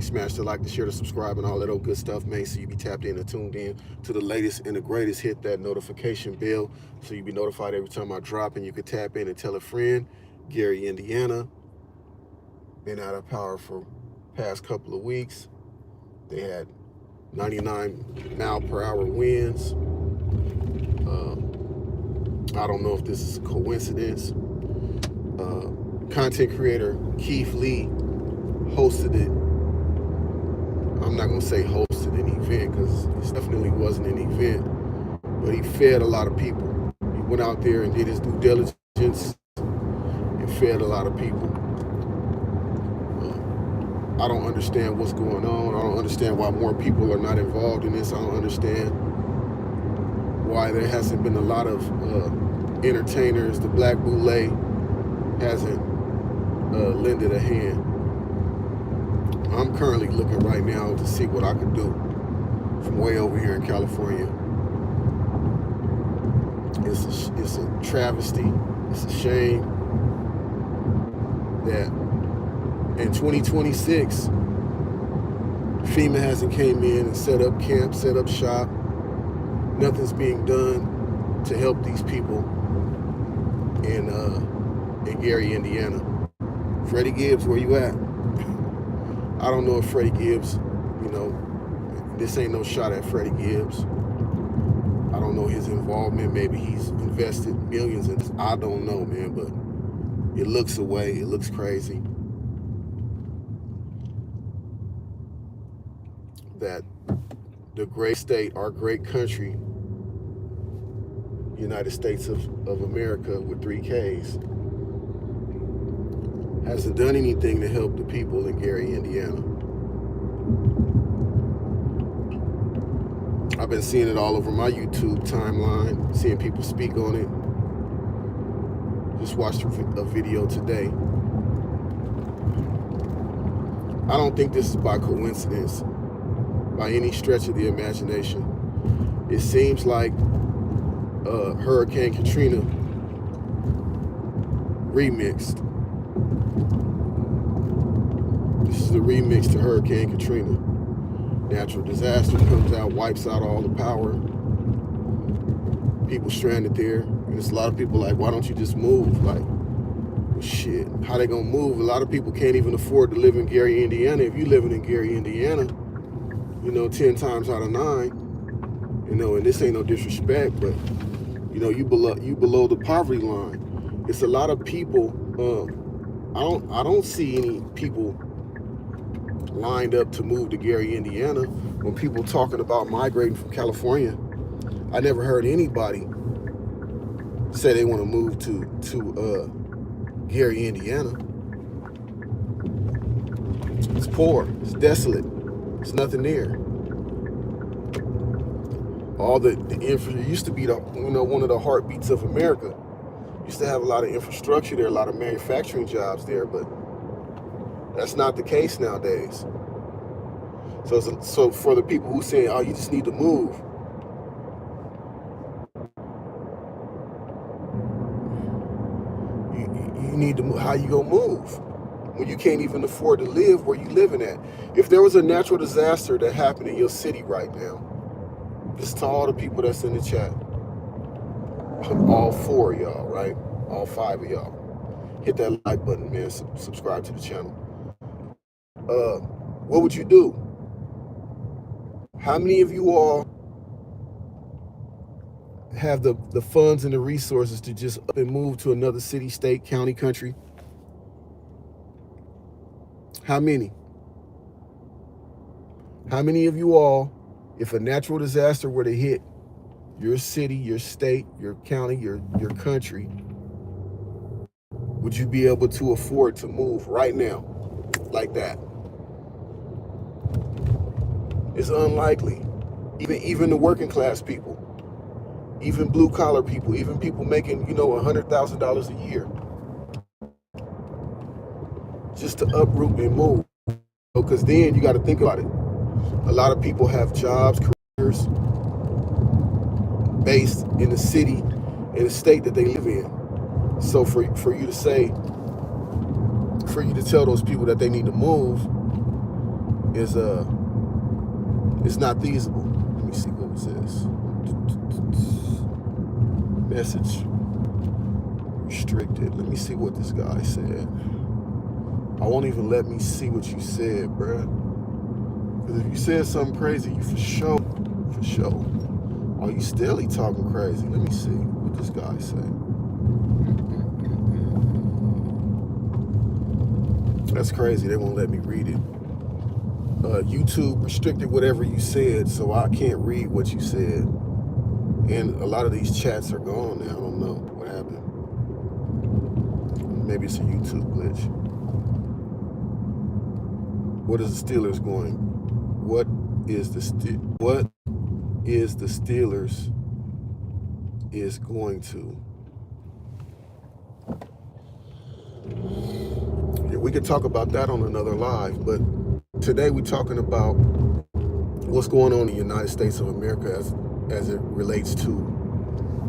man. Smash the like, the share, the subscribe, and all that old good stuff, man. So you be tapped in and tuned in to the latest and the greatest. Hit that notification bell so you be notified every time I drop, and you can tap in and tell a friend. Gary, Indiana. Been out of power for past couple of weeks. They had 99-mile-per-hour winds. I don't know if this is a coincidence. Content creator Keith Lee hosted it. I'm not gonna say hosted an event because it definitely wasn't an event, but he fed a lot of people. He went out there and did his due diligence and fed a lot of people. I don't understand what's going on. I don't understand why more people are not involved in this. I don't understand why there hasn't been a lot of entertainers. The Black Boule hasn't lended a hand. I'm currently looking right now to see what I can do from way over here in California. It's a travesty. It's a shame that in 2026, FEMA hasn't came in and set up camp, set up shop. Nothing's being done to help these people in Gary, Indiana. Freddie Gibbs, where you at? I don't know if Freddie Gibbs, this ain't no shot at Freddie Gibbs. I don't know his involvement. Maybe he's invested millions in this. I don't know, man, but it looks away. It looks crazy that the great state, our great country, United States of America with 3 Ks, hasn't done anything to help the people in Gary, Indiana. I've been seeing it all over my YouTube timeline, seeing people speak on it. Just watched a video today. I don't think this is by coincidence, by any stretch of the imagination. It seems like Hurricane Katrina remixed. This is the remix to Hurricane Katrina. Natural disaster comes out, wipes out all the power. People stranded there. And there's a lot of people like, why don't you just move? Like, well, shit, how they gonna move? A lot of people can't even afford to live in Gary, Indiana. If you living in Gary, Indiana, 10 times out of 9, and this ain't no disrespect, but you below the poverty line. It's a lot of people. I don't see any people lined up to move to Gary, Indiana. When people talking about migrating from California, I never heard anybody say they want to move to Gary, Indiana. It's poor. It's desolate. There's nothing there. All the infra used to be one of the heartbeats of America. Used to have a lot of infrastructure there, a lot of manufacturing jobs there, but that's not the case nowadays. So for the people who say, oh, you just need to move, you need to move. How you gonna move when you can't even afford to live where you living at? If there was a natural disaster that happened in your city right now, just to all the people that's in the chat, all 4 of y'all, right? All 5 of y'all, hit that like button, man. Subscribe to the channel. What would you do? How many of you all have the funds and the resources to just up and move to another city, state, county, country? How many? How many of you all, if a natural disaster were to hit your city, your state, your county, your country, would you be able to afford to move right now like that? It's unlikely. Even the working class people, even blue collar people, even people making, $100,000 a year, just to uproot and move. Because then you got to think about it. A lot of people have jobs, careers based in the city, in the state that they live in. So for you to tell those people that they need to move, is it's not feasible. Let me see what it says. Message restricted. Let me see what this guy said. I won't even let me see what you said, bruh. Because if you said something crazy, you for sure. Oh, you steadily talking crazy. Let me see what this guy said. That's crazy. They won't let me read it. YouTube restricted whatever you said, so I can't read what you said. And a lot of these chats are gone now. I don't know what happened. Maybe it's a YouTube glitch. What is the Steelers going? What is the Steelers is going to? Yeah, we could talk about that on another live, but today we're talking about what's going on in the United States of America as it relates to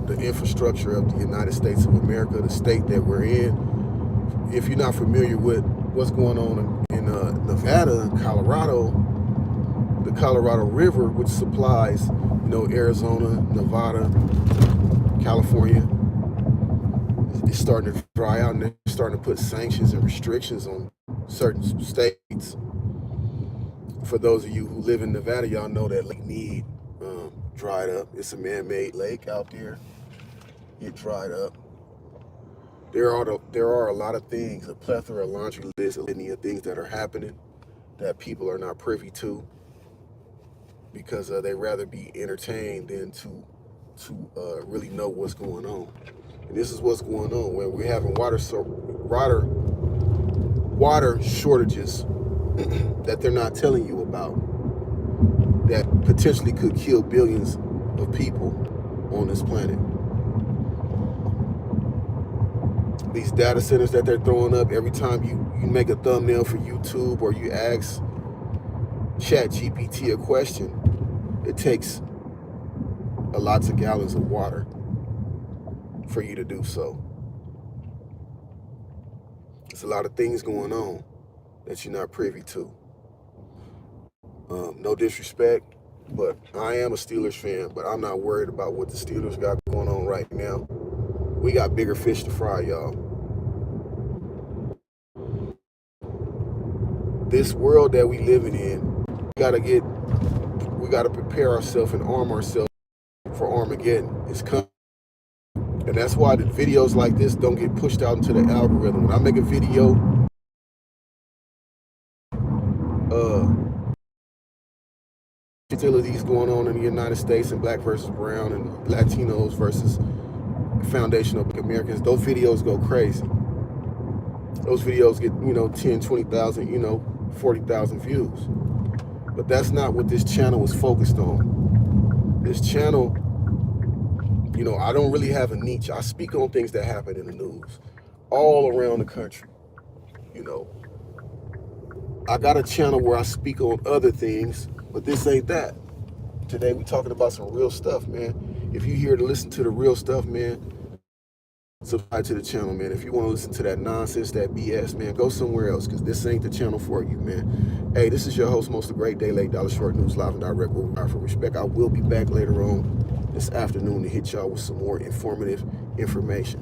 the infrastructure of the United States of America, the state that we're in. If you're not familiar with what's going on in Nevada and Colorado, the Colorado River, which supplies, Arizona, Nevada, California, is starting to dry out, and they're starting to put sanctions and restrictions on certain states. For those of you who live in Nevada, y'all know that Lake Mead dried up. It's a man-made lake out there. It dried up. There are a lot of things, a plethora, a laundry list of things that are happening that people are not privy to, because they rather be entertained than to really know what's going on. And this is what's going on, where we're having water shortages that they're not telling you about, that potentially could kill billions of people on this planet. These data centers that they're throwing up, every time you make a thumbnail for YouTube or you ask ChatGPT a question, it takes lots of gallons of water for you to do so. There's a lot of things going on that you're not privy to. No disrespect, but I am a Steelers fan, but I'm not worried about what the Steelers got going on right now. We got bigger fish to fry, y'all. This world that we living in, we gotta prepare ourselves and arm ourselves for Armageddon. It's coming. And that's why the videos like this don't get pushed out into the algorithm. When I make a video, hostilities going on in the United States, and black versus brown and Latinos versus foundational Americans, those videos go crazy. Those videos get, 10, 20,000, 40,000 views. But that's not what this channel is focused on. This channel, I don't really have a niche. I speak on things that happen in the news all around the country. I got a channel where I speak on other things, but this ain't that. Today we're talking about some real stuff, man. If you're here to listen to the real stuff, man, subscribe to the channel, man. If you want to listen to that nonsense, that BS, man, go somewhere else, because this ain't the channel for you, man. Hey, this is your host, Most of Great Day, Late Dollar Short News, live and direct, where we are for respect. I will be back later on this afternoon to hit y'all with some more informative information.